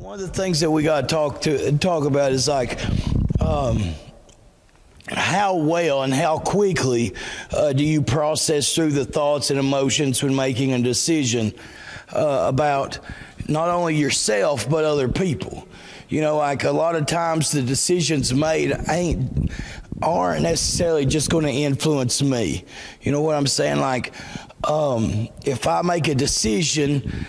One of the things that we got to talk about is like how well and how quickly do you process through the thoughts and emotions when making a decision about not only yourself but other people. You know, like a lot of times the decisions made aren't necessarily just going to influence me. You know what I'm saying? Like if I make a decision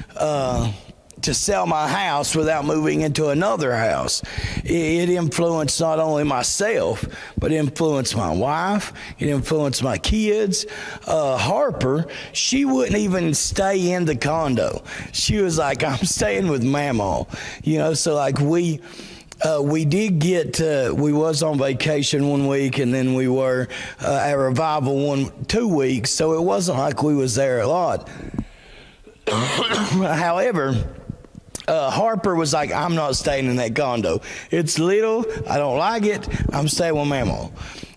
to sell my house without moving into another house, it influenced not only myself, but it influenced my wife, it influenced my kids. Harper, she wouldn't even stay in the condo. She was like, I'm staying with Mamaw. You know, so like we did get we was on vacation 1 week, and then we were at Revival 2 weeks, so it wasn't like we was there a lot. However, Harper was like, I'm not staying in that condo. It's little, I don't like it, I'm staying with Mamaw.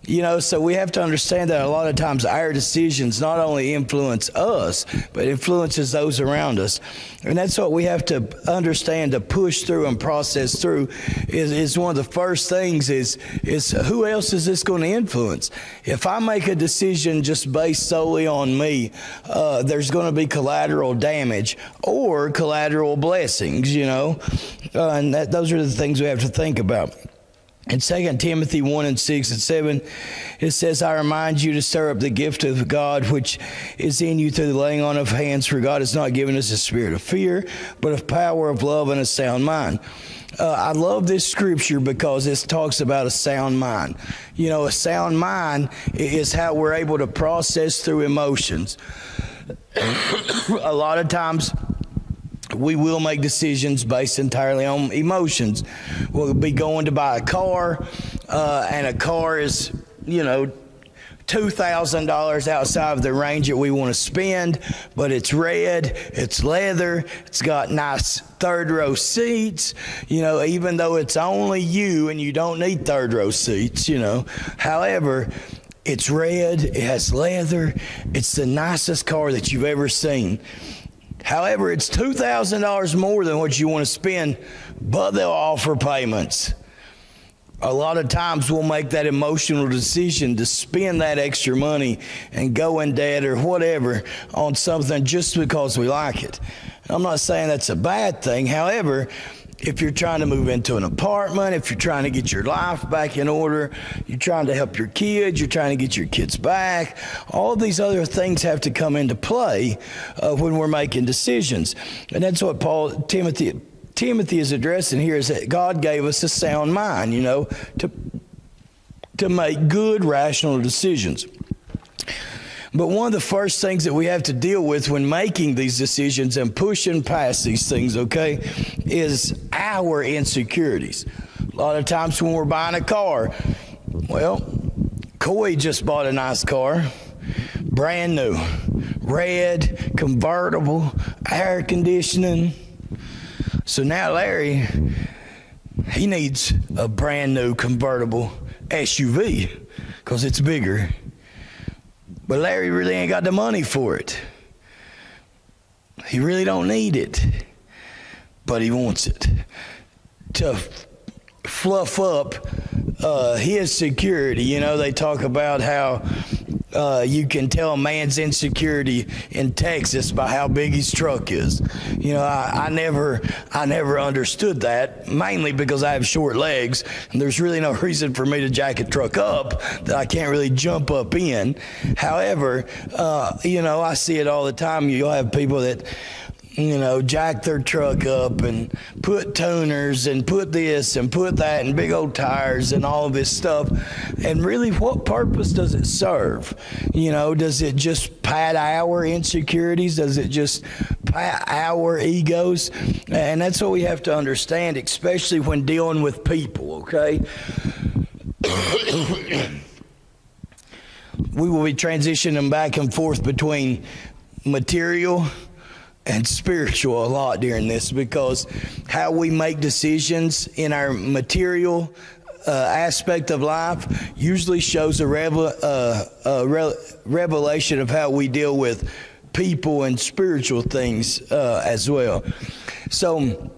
You know, so we have to understand that a lot of times our decisions not only influence us, but influences those around us. And that's what we have to understand, to push through and process through is one of the first things is who else is this going to influence? If I make a decision just based solely on me, there's going to be collateral damage or collateral blessings, you know, and those are the things we have to think about. In 2 Timothy 1:6-7, it says, I remind you to stir up the gift of God which is in you through the laying on of hands, for God has not given us a spirit of fear, but of power, of love, and a sound mind. I love this scripture because it talks about a sound mind. You know, a sound mind is how we're able to process through emotions. A lot of times, we will make decisions based entirely on emotions. We'll be going to buy a car, and a car is, you know, $2,000 outside of the range that we want to spend, but it's red, it's leather, it's got nice third row seats, you know, even though it's only you and you don't need third row seats, you know. However, it's red, it has leather, it's the nicest car that you've ever seen. However, it's $2,000 more than what you want to spend, but they'll offer payments. A lot of times we'll make that emotional decision to spend that extra money and go in debt or whatever on something just because we like it. I'm not saying that's a bad thing. However, if you're trying to move into an apartment, if you're trying to get your life back in order, you're trying to help your kids, you're trying to get your kids back, all these other things have to come into play when we're making decisions. And that's what Timothy is addressing here, is that God gave us a sound mind, you know, to make good, rational decisions. But one of the first things that we have to deal with when making these decisions and pushing past these things, okay, is our insecurities. A lot of times when we're buying a car, well, Coy just bought a nice car, brand new, red, convertible, air conditioning. So now Larry, he needs a brand new convertible SUV because it's bigger. But Larry really ain't got the money for it. He really don't need it, but he wants it to fluff up his security. You know, they talk about how you can tell a man's insecurity in Texas by how big his truck is. You know, I never understood that, mainly because I have short legs, and there's really no reason for me to jack a truck up that I can't really jump up in. However, you know, I see it all the time. You'll have people that, you know, jack their truck up and put tuners and put this and put that and big old tires and all of this stuff. And really, what purpose does it serve? You know, does it just pad our insecurities? Does it just pat our egos? And that's what we have to understand, especially when dealing with people, okay? We will be transitioning back and forth between material and spiritual a lot during this, because how we make decisions in our material aspect of life usually shows a revelation of how we deal with people and spiritual things as well. So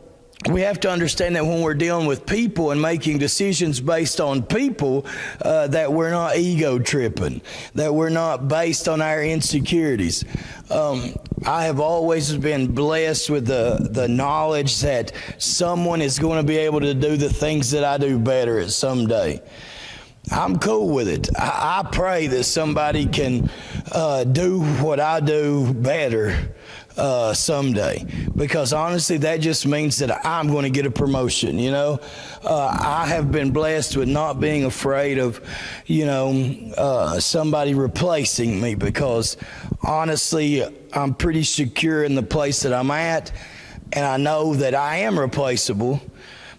we have to understand that when we're dealing with people and making decisions based on people, that we're not ego tripping, that we're not based on our insecurities. I have always been blessed with the knowledge that someone is going to be able to do the things that I do better at someday. I'm cool with it. I pray that somebody can do what I do better someday, because honestly that just means that I'm going to get a promotion. I have been blessed with not being afraid of somebody replacing me, because honestly I'm pretty secure in the place that I'm at, and I know that I am replaceable.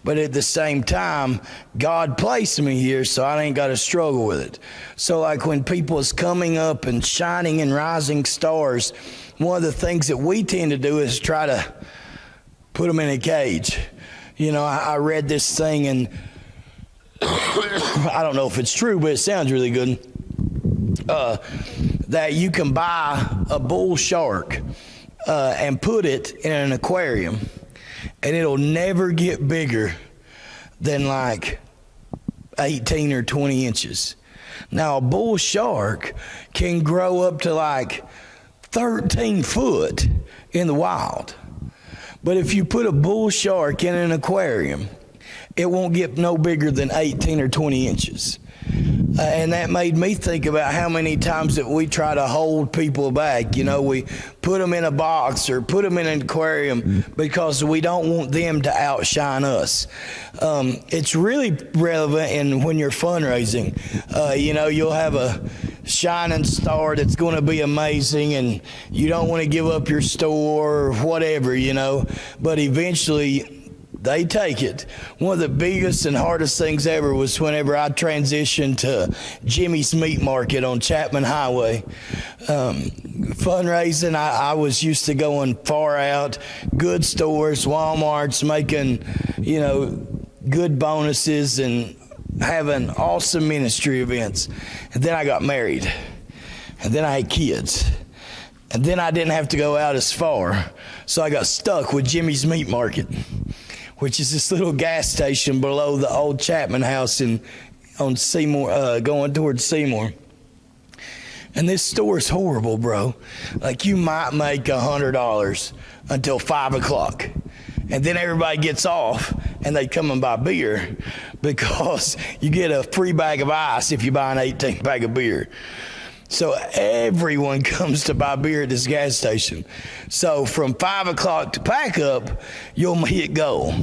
But at the same time, God placed me here, so I ain't got to struggle with it. So like when people is coming up and shining and rising stars, one of the things that we tend to do is try to put them in a cage. I read this thing, and I don't know if it's true, but it sounds really good, that you can buy a bull shark and put it in an aquarium, and it'll never get bigger than like 18 or 20 inches. Now, a bull shark can grow up to like 13 foot in the wild. But if you put a bull shark in an aquarium, it won't get no bigger than 18 or 20 inches. And that made me think about how many times that we try to hold people back. We put them in a box or put them in an aquarium because we don't want them to outshine us. It's really relevant when you're fundraising. You'll have a shining star that's going to be amazing, and you don't want to give up your store or whatever, but eventually they take it. One of the biggest and hardest things ever was whenever I transitioned to Jimmy's Meat Market on Chapman Highway. Fundraising, I was used to going far out, good stores, Walmarts, making, good bonuses and having awesome ministry events. And then I got married. And then I had kids. And then I didn't have to go out as far. So I got stuck with Jimmy's Meat Market, which is this little gas station below the old Chapman house on Seymour, going towards Seymour. And this store is horrible, bro. Like, you might make $100 until 5 o'clock. And then everybody gets off and they come and buy beer, because you get a free bag of ice if you buy an 18 bag of beer. So everyone comes to buy beer at this gas station. So from 5 o'clock to pack up, you'll hit goal.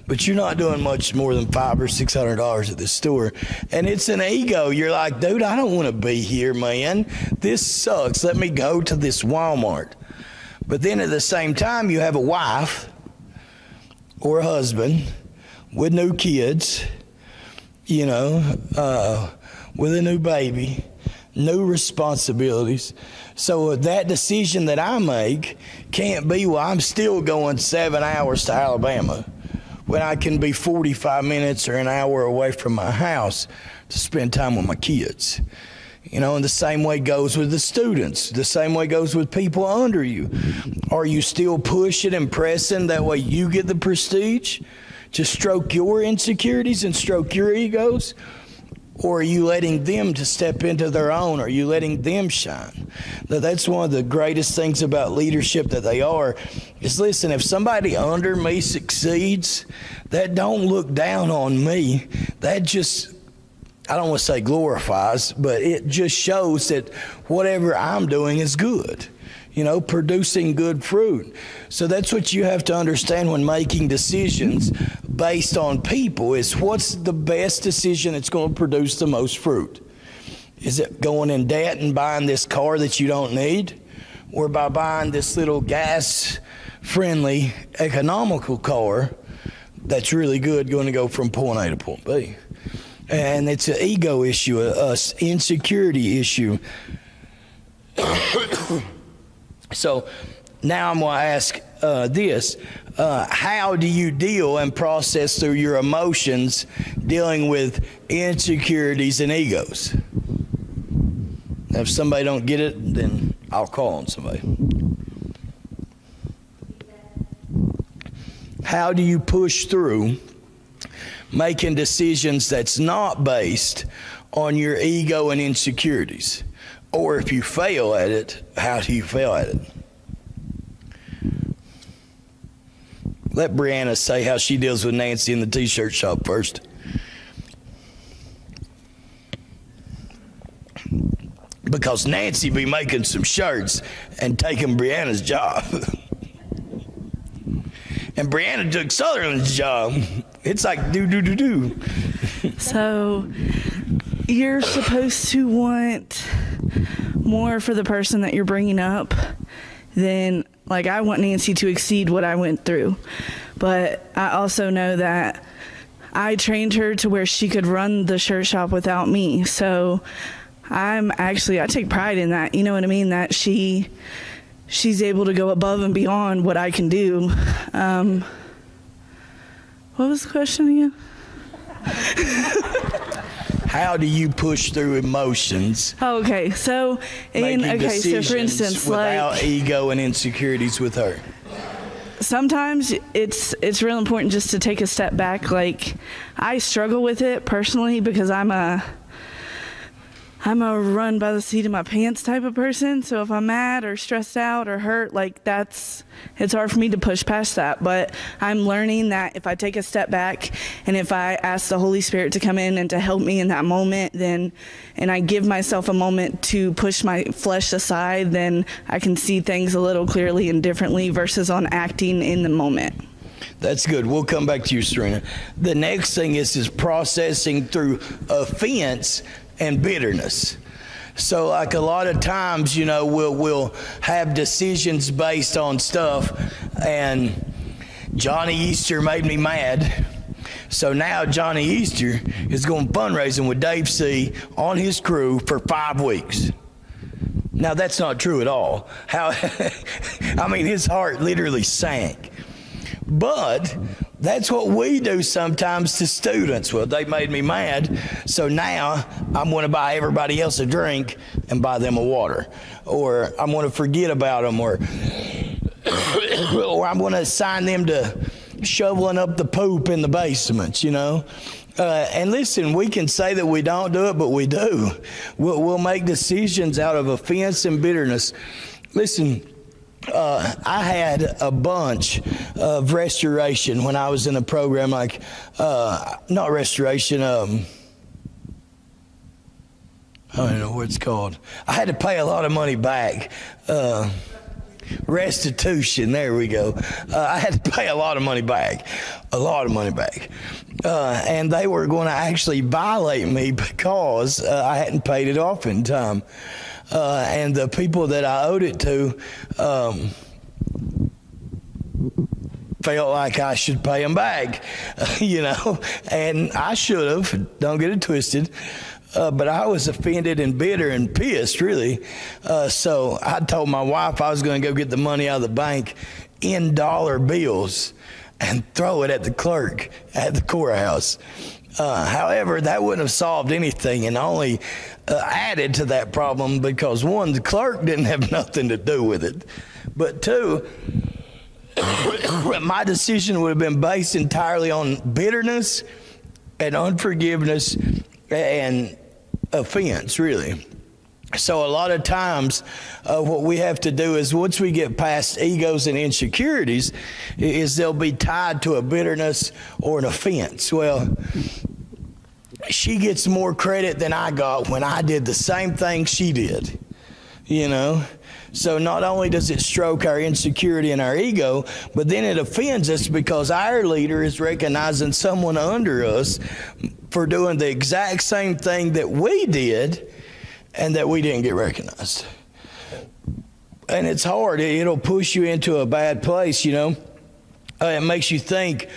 But you're not doing much more than $500 or $600 at this store. And it's an ego. You're like, dude, I don't want to be here, man. This sucks. Let me go to this Walmart. But then at the same time, you have a wife or a husband with new kids, with a new baby, new responsibilities. So that decision that I make can't be, well, I'm still going 7 hours to Alabama when I can be 45 minutes or an hour away from my house to spend time with my kids. And the same way goes with the students. The same way goes with people under you. Are you still pushing and pressing that way you get the prestige to stroke your insecurities and stroke your egos? Or are you letting them to step into their own? Are you letting them shine? That's one of the greatest things about leadership that they are, is listen, if somebody under me succeeds, that don't look down on me. That just, I don't want to say glorifies, but it just shows that whatever I'm doing is good. Producing good fruit. So that's what you have to understand when making decisions based on people, is what's the best decision that's going to produce the most fruit? Is it going in debt and buying this car that you don't need? Or by buying this little gas-friendly, economical car that's really good, going to go from point A to point B? And it's an ego issue, an insecurity issue. So now I'm going to ask this. How do you deal and process through your emotions dealing with insecurities and egos? If somebody don't get it, then I'll call on somebody. How do you push through making decisions that's not based on your ego and insecurities? Or if you fail at it, how do you fail at it? Let Brianna say how she deals with Nancy in the t-shirt shop first. Because Nancy be making some shirts and taking Brianna's job. And Brianna took Sutherland's job. It's like do. So you're supposed to want more for the person that you're bringing up than, like, I want Nancy to exceed what I went through. But I also know that I trained her to where she could run the shirt shop without me. So I take pride in that. You know what I mean? That she's able to go above and beyond what I can do. What was the question again? How do you push through emotions? Oh, okay. So, for instance, without ego and insecurities with her. Sometimes it's real important just to take a step back. Like, I struggle with it personally because I'm a run by the seat of my pants type of person. So if I'm mad or stressed out or hurt, like, it's hard for me to push past that. But I'm learning that if I take a step back and if I ask the Holy Spirit to come in and to help me in that moment, and I give myself a moment to push my flesh aside, then I can see things a little clearly and differently versus on acting in the moment. We'll come back to you, Serena. The next thing is processing through offense and bitterness. So, like, a lot of times, we'll have decisions based on stuff, and Johnny Easter made me mad. So now Johnny Easter is going fundraising with Dave C. on his crew for 5 weeks. Now, that's not true at all. His heart literally sank. But that's what we do sometimes to students. Well, they made me mad, so now I'm going to buy everybody else a drink and buy them a water. Or I'm going to forget about them, or I'm going to assign them to shoveling up the poop in the basements, And listen, we can say that we don't do it, but we do. We'll make decisions out of offense and bitterness. Listen, I had a bunch of restoration when I was in a program not restoration, I don't know what it's called. I had to pay a lot of money back. Restitution, there we go. I had to pay a lot of money back. And they were going to actually violate me because I hadn't paid it off in time. And the people that I owed it to felt like I should pay them back, and I should have, don't get it twisted, but I was offended and bitter and pissed, really. So I told my wife I was going to go get the money out of the bank in dollar bills and throw it at the clerk at the courthouse. However, that wouldn't have solved anything and only added to that problem because, one, the clerk didn't have nothing to do with it. But two, my decision would have been based entirely on bitterness and unforgiveness and offense, really. So a lot of times what we have to do is once we get past egos and insecurities is they'll be tied to a bitterness or an offense. Well, she gets more credit than I got when I did the same thing she did, So not only does it stroke our insecurity and our ego, but then it offends us because our leader is recognizing someone under us for doing the exact same thing that we did and that we didn't get recognized. And it's hard. It'll push you into a bad place, It makes you think,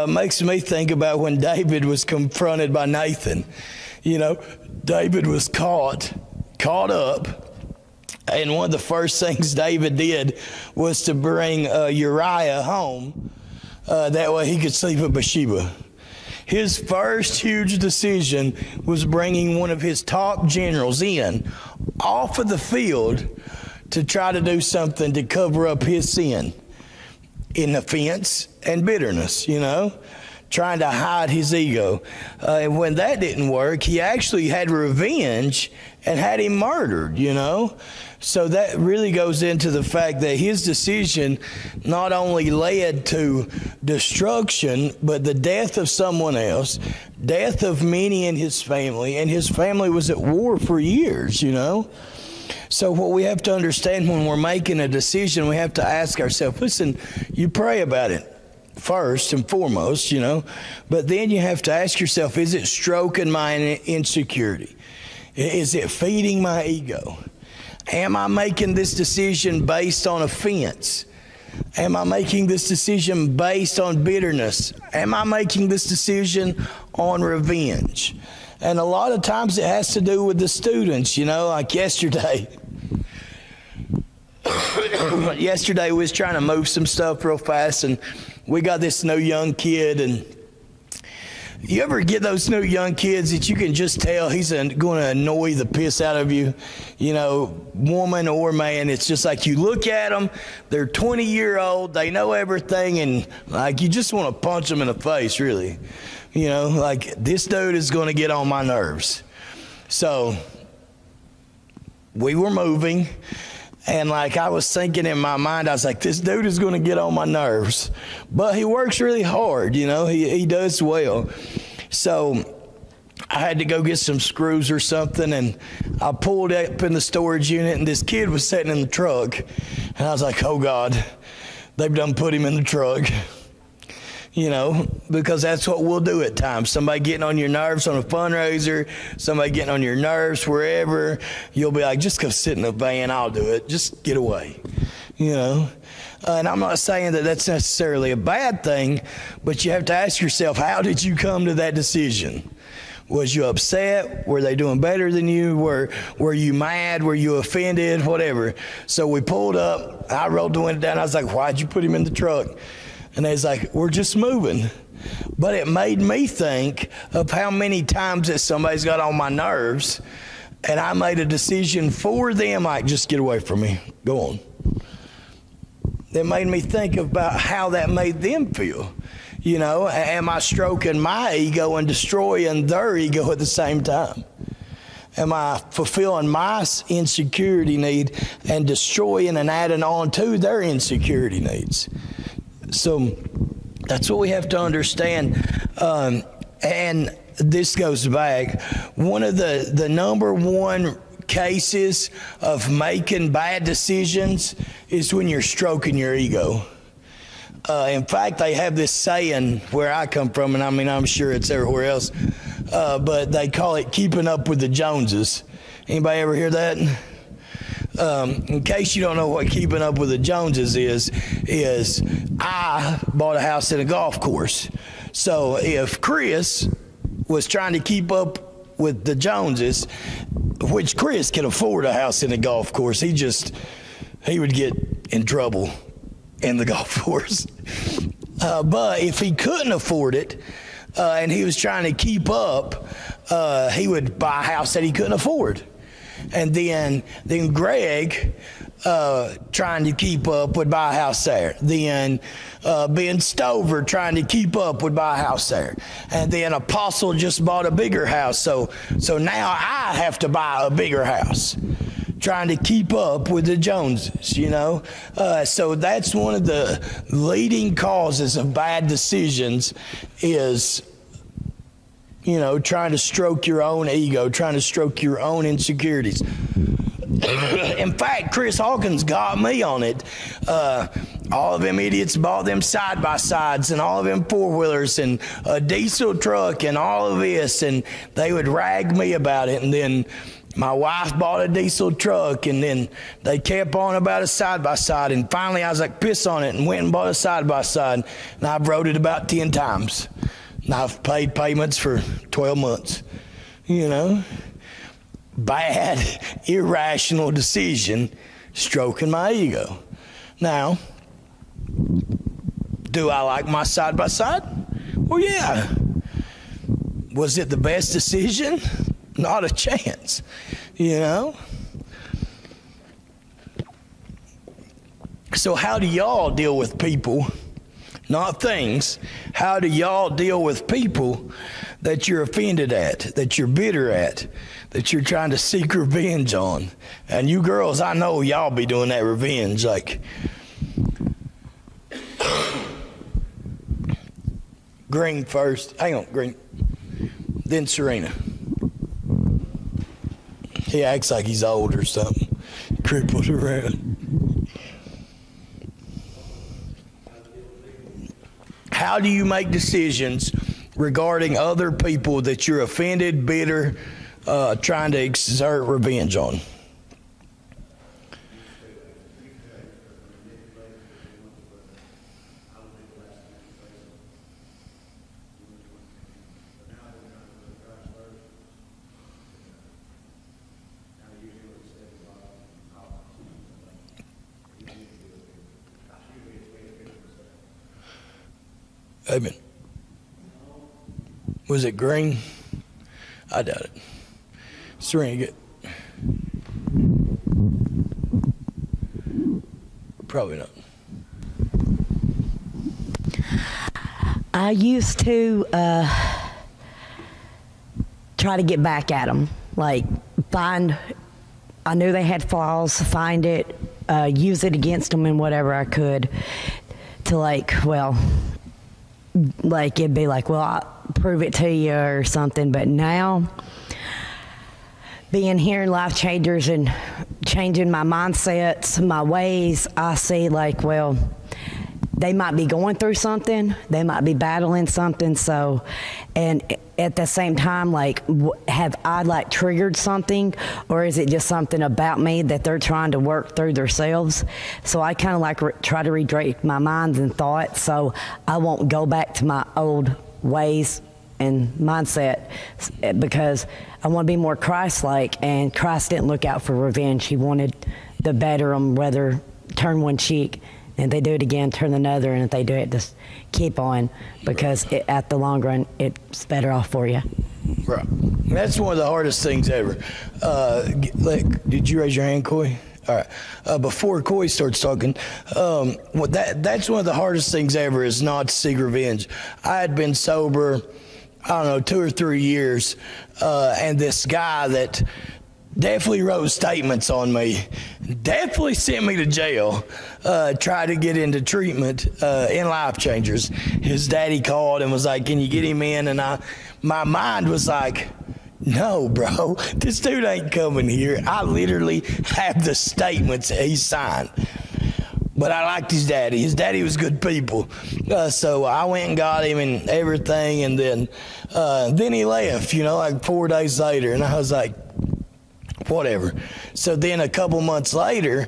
makes me think about when David was confronted by Nathan. David was caught up. And one of the first things David did was to bring Uriah home. That way he could sleep with Bathsheba. His first huge decision was bringing one of his top generals in off of the field to try to do something to cover up his sin. in offense and bitterness, trying to hide his ego. And when that didn't work, he actually had revenge and had him murdered, So that really goes into the fact that his decision not only led to destruction, but the death of someone else, death of many in his family, and his family was at war for years, So what we have to understand when we're making a decision, we have to ask ourselves, listen, you pray about it first and foremost, but then you have to ask yourself, is it stroking my insecurity? Is it feeding my ego? Am I making this decision based on offense? Am I making this decision based on bitterness? Am I making this decision on revenge? And a lot of times it has to do with the students, like yesterday. Yesterday we was trying to move some stuff real fast, and we got this new young kid, and you ever get those new young kids that you can just tell he's going to annoy the piss out of you, woman or man. It's just like you look at them, they're 20-year-old, they know everything, and like you just want to punch them in the face, really. Like this dude is going to get on my nerves. So we were moving, and like I was thinking in my mind, I was like, this dude is going to get on my nerves. But he works really hard, he does well. So I had to go get some screws or something, and I pulled up in the storage unit, and this kid was sitting in the truck. And I was like, oh God, they've done put him in the truck. Because that's what we'll do at times. Somebody getting on your nerves on a fundraiser, somebody getting on your nerves wherever, you'll be like, just go sit in the van, I'll do it. Just get away, And I'm not saying that that's necessarily a bad thing, but you have to ask yourself, how did you come to that decision? Was you upset? Were they doing better than you? Were you mad? Were you offended? Whatever. So we pulled up. I rolled the window down. I was like, why'd you put him in the truck? And they was like, we're just moving. But it made me think of how many times that somebody's got on my nerves, and I made a decision for them, like, just get away from me. Go on. It made me think about how that made them feel. Am I stroking my ego and destroying their ego at the same time? Am I fulfilling my insecurity need and destroying and adding on to their insecurity needs? So that's what we have to understand. And this goes back. One of the number one cases of making bad decisions is when you're stroking your ego. In fact, they have this saying where I come from, and I'm sure it's everywhere else, but they call it keeping up with the Joneses. Anybody ever hear that? In case you don't know what keeping up with the Joneses is I bought a house at a golf course. So if Chris was trying to keep up with the Joneses, which Chris can afford a house in a golf course, he would get in trouble in the golf course. But if he couldn't afford it, and he was trying to keep up, he would buy a house that he couldn't afford. And then Greg, trying to keep up, would buy a house there. Then Ben Stover, trying to keep up, would buy a house there. And then Apostle just bought a bigger house. So now I have to buy a bigger house, trying to keep up with the Joneses, So that's one of the leading causes of bad decisions is, trying to stroke your own ego, trying to stroke your own insecurities. In fact, Chris Hawkins got me on it. All of them idiots bought them side-by-sides and all of them four-wheelers and a diesel truck and all of this, and they would rag me about it. And then my wife bought a diesel truck, and then they kept on about a side-by-side, and finally I was like, piss on it, and went and bought a side-by-side, and I've rode it about 10 times. And I've paid payments for 12 months, Bad, irrational decision, stroking my ego. Now, do I like my side-by-side? Well, yeah. Was it the best decision? Not a chance, So how do y'all deal with people not things. How do y'all deal with people that you're offended at, that you're bitter at, that you're trying to seek revenge on? And you girls, I know y'all be doing that revenge. Like, Green first. Hang on, Green. Then Serena. He acts like he's old or something. Crippled around. How do you make decisions regarding other people that you're offended, bitter, trying to exert revenge on? Amen. Was it Green? I doubt it. Serena, get. Probably not. I used to try to get back at them, like I knew they had flaws, find it, use it against them in whatever I could to it'd be like, well, I'll prove it to you or something. But now, being here in Life Changers and changing my mindsets, my ways, I see they might be going through something, they might be battling something. So, and at the same time, have I triggered something, or is it just something about me that they're trying to work through themselves? So I kind of try to redirect my minds and thoughts so I won't go back to my old ways and mindset, because I want to be more Christ-like, and Christ didn't look out for revenge. He wanted to better them, whether turn one cheek, and if they do it again, turn another, and if they do it, just keep on, because at the long run, it's better off for you. Right. That's one of the hardest things ever. Did you raise your hand, Coy? All right. Before Coy starts talking, that's one of the hardest things ever, is not to seek revenge. I had been sober, I don't know, 2 or 3 years, and this guy that definitely wrote statements on me, definitely sent me to jail, tried to get into treatment in Life Changers. His daddy called and was like, can you get him in? And my mind was like, no, bro, this dude ain't coming here. I literally have the statements that he signed. But I liked his daddy. His daddy was good people. So I went and got him and everything. And then he left, 4 days later. And I was like, whatever. So then a couple months later,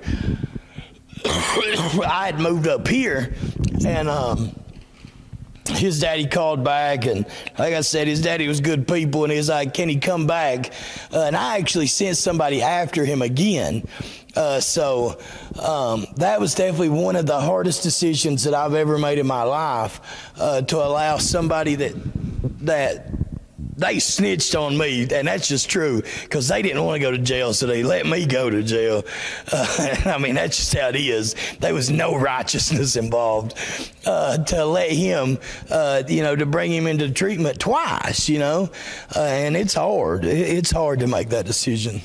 I had moved up here, and his daddy called back, and like I said, his daddy was good people, and he was like, can he come back? And I actually sent somebody after him again. So that was definitely one of the hardest decisions that I've ever made in my life, to allow somebody that they snitched on me, and that's just true, because they didn't want to go to jail, so they let me go to jail. I mean, that's just how it is. There was no righteousness involved to let him, to bring him into treatment twice, and it's hard. It's hard to make that decision.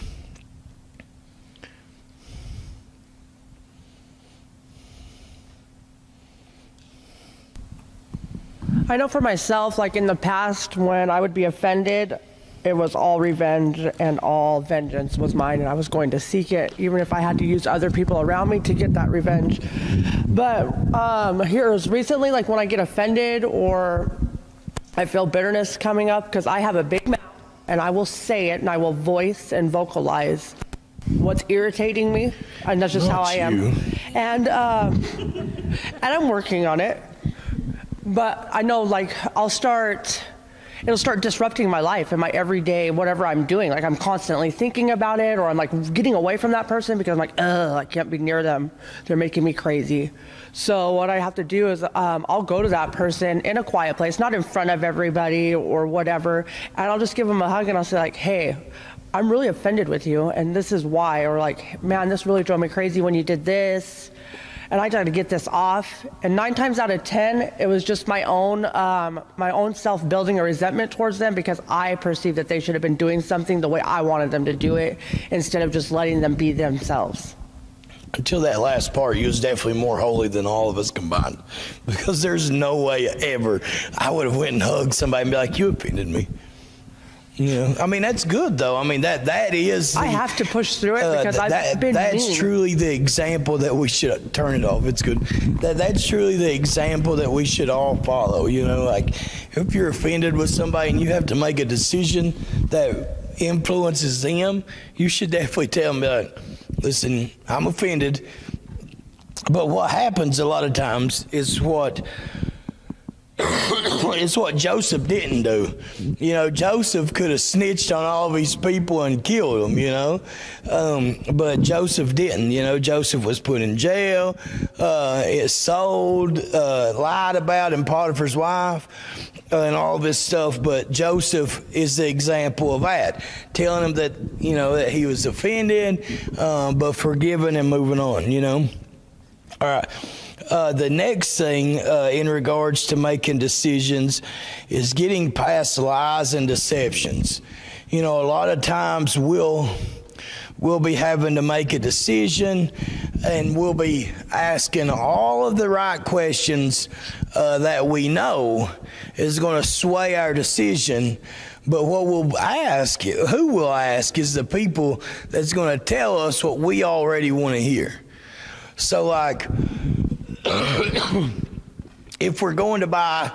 I know for myself, in the past, when I would be offended, it was all revenge and all vengeance was mine, and I was going to seek it, even if I had to use other people around me to get that revenge. But here's recently, when I get offended or I feel bitterness coming up, because I have a big mouth, and I will say it, and I will voice and vocalize what's irritating me, and that's just how I am. And I'm working on it. But I know, it'll start disrupting my life and my everyday, whatever I'm doing. I'm constantly thinking about it, or I'm getting away from that person because I'm I can't be near them. They're making me crazy. So what I have to do is I'll go to that person in a quiet place, not in front of everybody or whatever, and I'll just give them a hug, and I'll say hey, I'm really offended with you, and this is why, or man, this really drove me crazy when you did this. and I tried to get this off. And 9 times out of 10, it was just my own self-building a resentment towards them because I perceived that they should have been doing something the way I wanted them to do it instead of just letting them be themselves. Until that last part, you was definitely more holy than all of us combined, because there's no way ever I would have went and hugged somebody and be like, "You offended me." You know, I mean, that's good though. I mean, that is. I have to push through it because I've been That's mean. truly the example that we should turn it off. It's good. That's truly the example that we should all follow. You know, like if you're offended with somebody and you have to make a decision that influences them, you should definitely tell them, like, "Listen, I'm offended." But what happens a lot of times is what Joseph didn't do. You know, Joseph could have snitched on all these people and killed them, you know. But Joseph didn't. You know, Joseph was put in jail, sold, lied about in Potiphar's wife, and all this stuff. But Joseph is the example of that, telling him that, you know, that he was offended, but forgiven and moving on, you know. All right. The next thing in regards to making decisions is getting past lies and deceptions. You know, a lot of times we'll be having to make a decision, and we'll be asking all of the right questions that we know is going to sway our decision. But what we'll ask, who we'll ask, is the people that's going to tell us what we already want to hear. So, like, if we're going to buy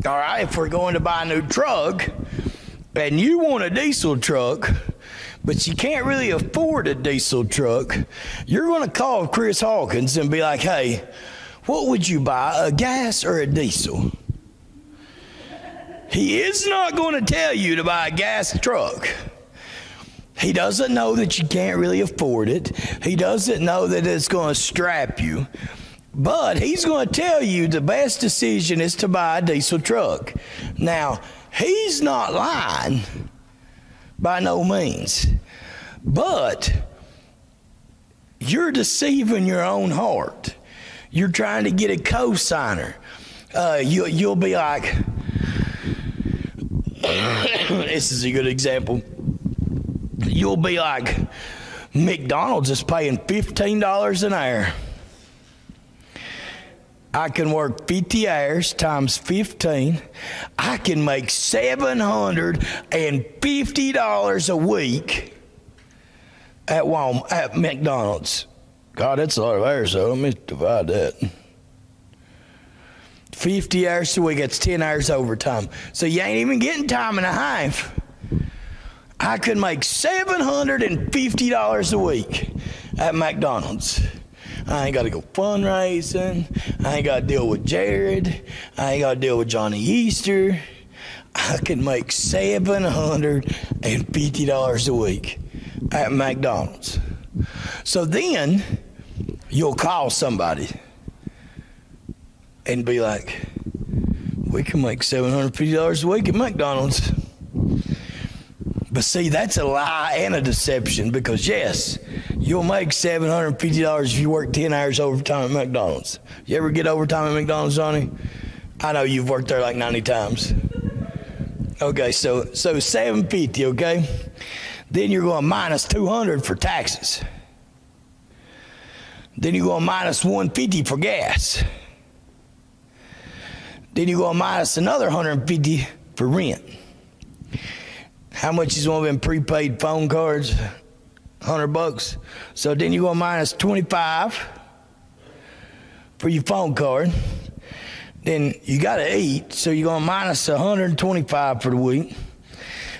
a new truck and you want a diesel truck, but you can't really afford a diesel truck, you're going to call Chris Hawkins and be like, "Hey, what would you buy, a gas or a diesel?" He is not going to tell you to buy a gas truck. He doesn't know that you can't really afford it. He doesn't know that it's going to strap you. But he's going to tell you the best decision is to buy a diesel truck. Now, he's not lying by no means. But you're deceiving your own heart. You're trying to get a co-signer. You'll be like, this is a good example. You'll be like, McDonald's is paying $15 an hour. I can work 50 hours times 15. I can make $750 a week at McDonald's. God, that's a lot of hours, so let me divide that. 50 hours a week, that's 10 hours overtime. So you ain't even getting time and a half. I could make $750 a week at McDonald's. I ain't got to go fundraising. I ain't got to deal with Jared. I ain't got to deal with Johnny Easter. I can make $750 a week at McDonald's. So then you'll call somebody and be like, "We can make $750 a week at McDonald's." But see, that's a lie and a deception, because yes, you'll make $750 if you work 10 hours overtime at McDonald's. You ever get overtime at McDonald's, Johnny? I know you've worked there like 90 times. Okay, so $750, okay? Then you're going minus $200 for taxes. Then you're going minus $150 for gas. Then you're going minus another $150 for rent. How much is one of them prepaid phone cards? $100. So then you go minus $25 for your phone card. Then you got to eat, so you're going minus $125 for the week.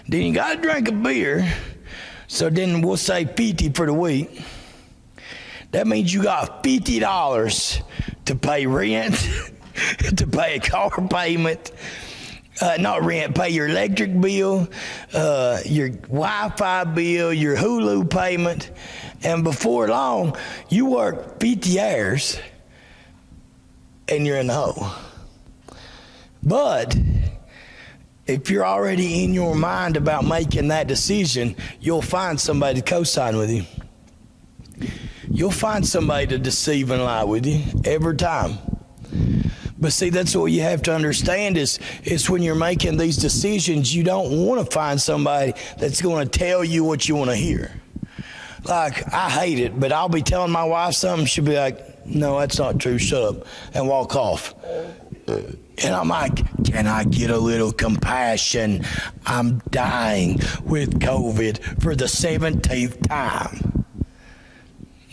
Then you got to drink a beer, so then we'll say $50 for the week. That means you got $50 to pay rent, to pay a car payment. Not rent, pay your electric bill, your Wi-Fi bill, your Hulu payment. And before long, you work 50 hours and you're in the hole. But if you're already in your mind about making that decision, you'll find somebody to co-sign with you. you'll find somebody to deceive and lie with you every time. But see, that's what you have to understand is when you're making these decisions, you don't want to find somebody that's going to tell you what you want to hear. Like, I hate it, but I'll be telling my wife something, she'll be like, no, that's not true, shut up, and walk off. And I'm like, can I get a little compassion? I'm dying with COVID for the 17th time.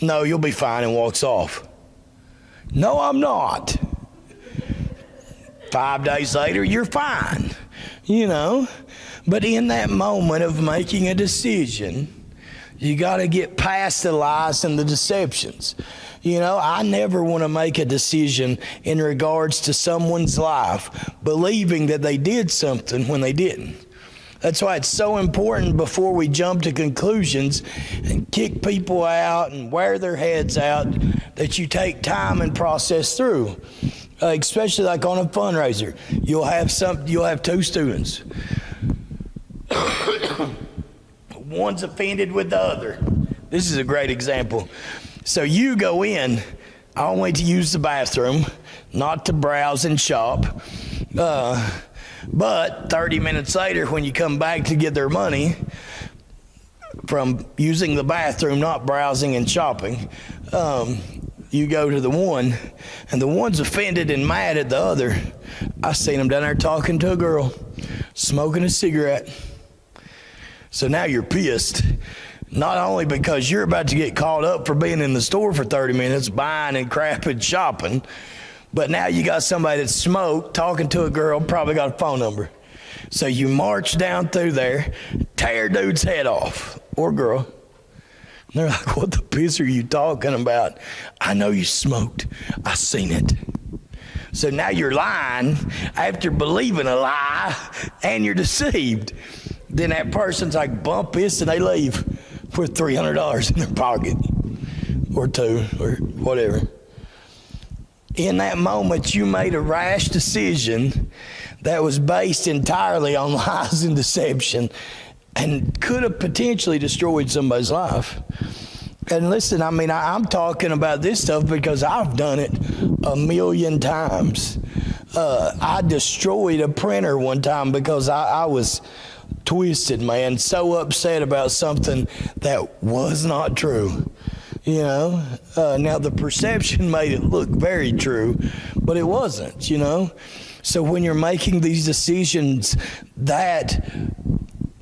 No, you'll be fine, and walks off. No, I'm not. 5 days later, you're fine, you know. But in that moment of making a decision, you got to get past the lies and the deceptions. You know, I never want to make a decision in regards to someone's life, believing that they did something when they didn't. That's why it's so important before we jump to conclusions and kick people out and wear their heads out that you take time and process through. Especially like on a fundraiser, you'll have two students. One's offended with the other. This is a great example. So you go in only to use the bathroom, not to browse and shop. But 30 minutes later, when you come back to get their money from using the bathroom, not browsing and shopping, you go to the one, and the one's offended and mad at the other. I seen him down there talking to a girl, smoking a cigarette. So now you're pissed, not only because you're about to get caught up for being in the store for 30 minutes, buying and crap and shopping, but now you got somebody that smoked, talking to a girl, probably got a phone number. So you march down through there, tear dude's head off, or girl. And they're like, what the piss are you talking about? I know you smoked. I seen it. So now you're lying after believing a lie, and you're deceived. Then that person's like, bump this, and they leave with $300 in their pocket, or two, or whatever. In that moment, you made a rash decision that was based entirely on lies and deception, and could have potentially destroyed somebody's life. And listen, I mean, I'm talking about this stuff because I've done it a million times. I destroyed a printer one time because I was twisted, man, so upset about something that was not true. You know, now the perception made it look very true, but it wasn't, you know. So when you're making these decisions that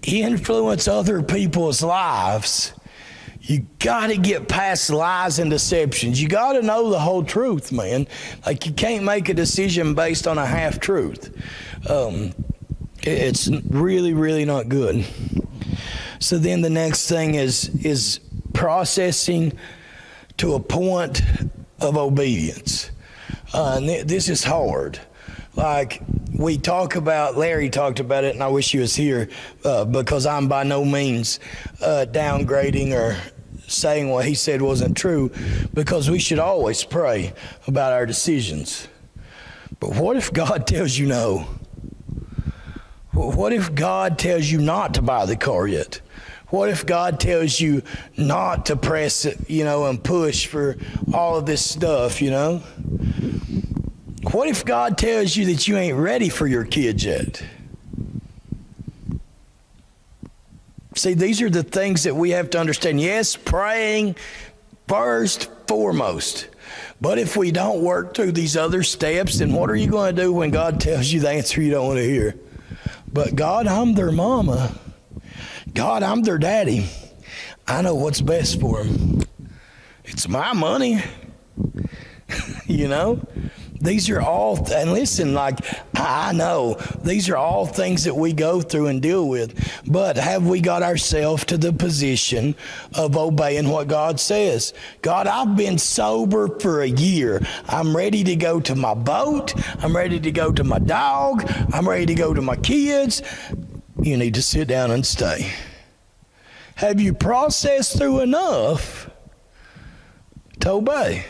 influence other people's lives, you got to get past lies and deceptions. You got to know the whole truth, man. Like, you can't make a decision based on a half truth. It's really, really not good. So then the next thing is processing to a point of obedience. And this is hard. Like, we talk about, Larry talked about it, and I wish he was here, because I'm by no means downgrading or saying what he said wasn't true, because we should always pray about our decisions. But what if God tells you no? What if God tells you not to buy the car yet? What if God tells you not to press it, you know, and push for all of this stuff, you know? What if God tells you that you ain't ready for your kids yet? See, these are the things that we have to understand. Yes, praying first, foremost. But if we don't work through these other steps, then what are you going to do when God tells you the answer you don't want to hear? But God, I'm their mama. God, I'm their daddy. I know what's best for them. It's my money. You know? These are all, and listen, like, I know these are all things that we go through and deal with, but have we got ourselves to the position of obeying what God says? God, I've been sober for a year. I'm ready to go to my boat. I'm ready to go to my dog. I'm ready to go to my kids. You need to sit down and stay. Have you processed through enough to obey?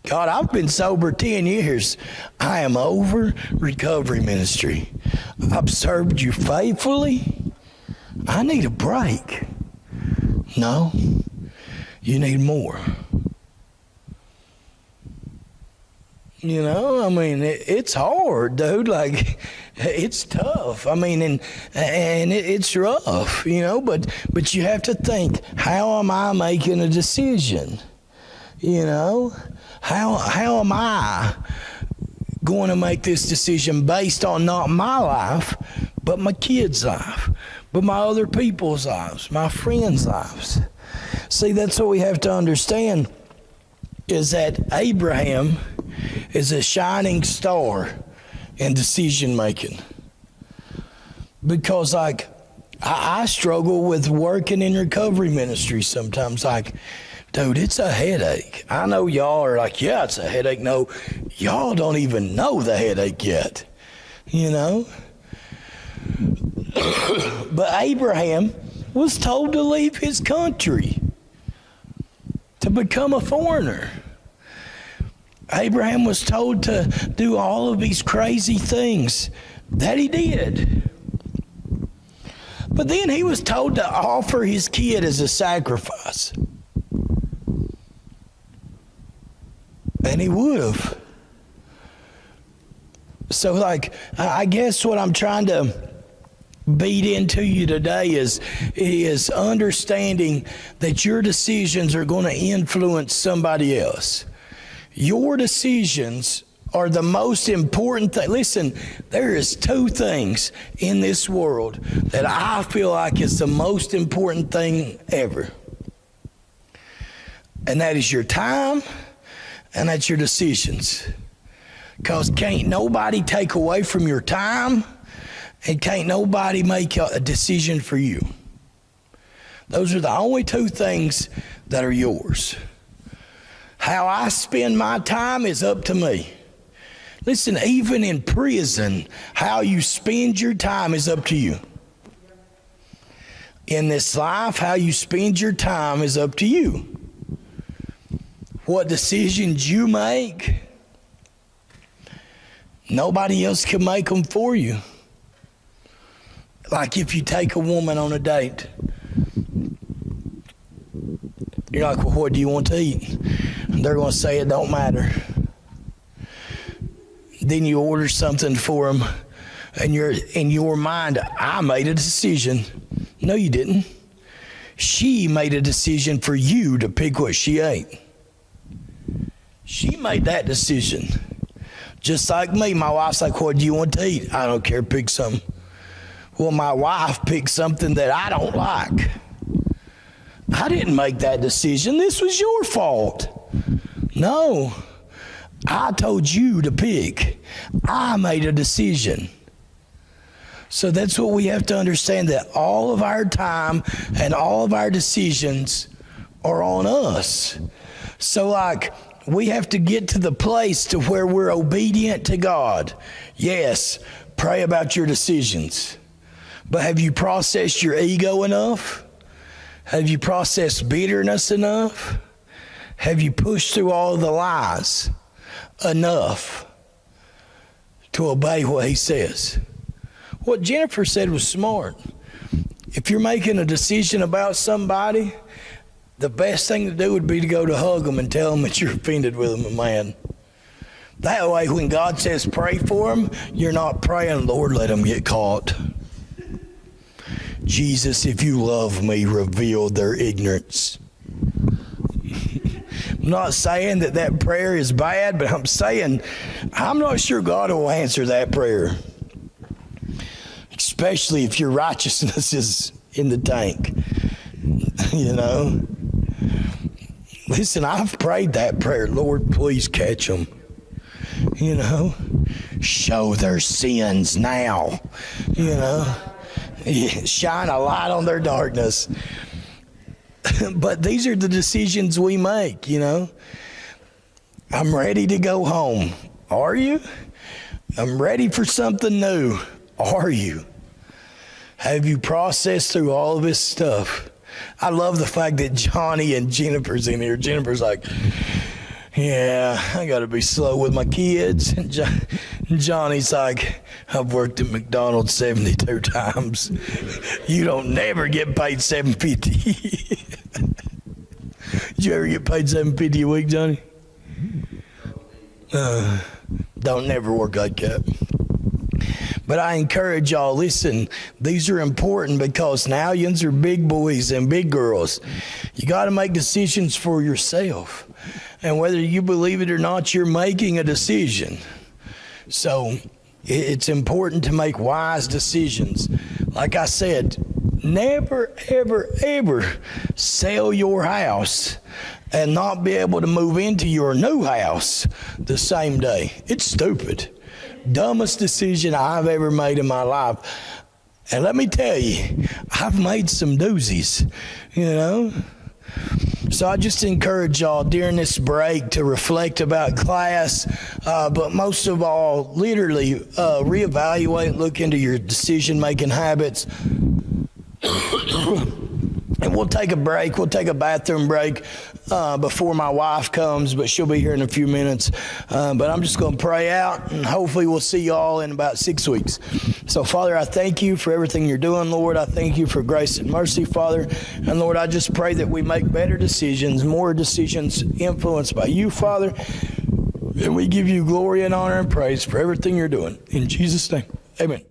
God, I've been sober 10 years. I am over recovery ministry. I've served you faithfully. I need a break. No. You need more. You know, I mean, it's hard, dude. Like, it's tough. I mean, and it's rough, you know, but you have to think, how am I making a decision? You know, how am I going to make this decision based on not my life, but my kids' life, but my other people's lives, my friends' lives? See, that's what we have to understand, is that Abraham is a shining star in decision making. Because like I struggle with working in recovery ministry sometimes. Like, dude, it's a headache. I know y'all are like, yeah, it's a headache. No, y'all don't even know the headache yet, you know? But Abraham was told to leave his country to become a foreigner. Abraham was told to do all of these crazy things that he did. But then he was told to offer his kid as a sacrifice. And he would have. So, like, I guess what I'm trying to beat into you today is understanding that your decisions are going to influence somebody else. Your decisions are the most important thing. Listen, there is two things in this world that I feel like is the most important thing ever. And that is your time, and that's your decisions. Because can't nobody take away from your time, and can't nobody make a decision for you. Those are the only two things that are yours. How I spend my time is up to me. Listen, even in prison, how you spend your time is up to you. In this life, how you spend your time is up to you. What decisions you make, nobody else can make them for you. Like if you take a woman on a date, you're like, well, what do you want to eat? And they're going to say it don't matter. Then you order something for them, and you're in your mind, I made a decision. No, you didn't. She made a decision for you to pick what she ate. She made that decision. Just like me, my wife's like, what do you want to eat? I don't care, pick something. Well, my wife picked something that I don't like. I didn't make that decision. This was your fault. No, I told you to pick. I made a decision. So that's what we have to understand, that all of our time and all of our decisions are on us. So like, we have to get to the place to where we're obedient to God. Yes, pray about your decisions. But have you processed your ego enough? Have you processed bitterness enough? Have you pushed through all the lies enough to obey what he says? What Jennifer said was smart. If you're making a decision about somebody, the best thing to do would be to go to hug them and tell them that you're offended with them, man. That way, when God says pray for them, you're not praying, Lord, let them get caught. Jesus, if you love me, reveal their ignorance. I'm not saying that prayer is bad, but I'm saying I'm not sure God will answer that prayer. Especially if your righteousness is in the tank. You know? Listen, I've prayed that prayer. Lord, please catch them. You know? Show their sins now. You know? Shine a light on their darkness. But these are the decisions we make, you know. I'm ready to go home. Are you? I'm ready for something new. Are you? Have you processed through all of this stuff? I love the fact that Johnny and Jennifer's in here. Jennifer's like, yeah, I got to be slow with my kids. And Johnny's like, I've worked at McDonald's 72 times. You don't never get paid $7.50. you ever get paid $7.50 a week, Johnny? Don't never work like that. But I encourage y'all, listen, these are important because now yous are big boys and big girls. You got to make decisions for yourself. And whether you believe it or not, you're making a decision. So it's important to make wise decisions. Like I said, never, ever, ever sell your house and not be able to move into your new house the same day. It's stupid. Dumbest decision I've ever made in my life. And let me tell you, I've made some doozies, you know. So I just encourage y'all during this break to reflect about class, but most of all, literally reevaluate, look into your decision-making habits. And we'll take a break. We'll take a bathroom break before my wife comes, but she'll be here in a few minutes. But I'm just going to pray out, and hopefully we'll see you all in about 6 weeks. So, Father, I thank you for everything you're doing, Lord. I thank you for grace and mercy, Father. And, Lord, I just pray that we make better decisions, more decisions influenced by you, Father. And we give you glory and honor and praise for everything you're doing. In Jesus' name, amen.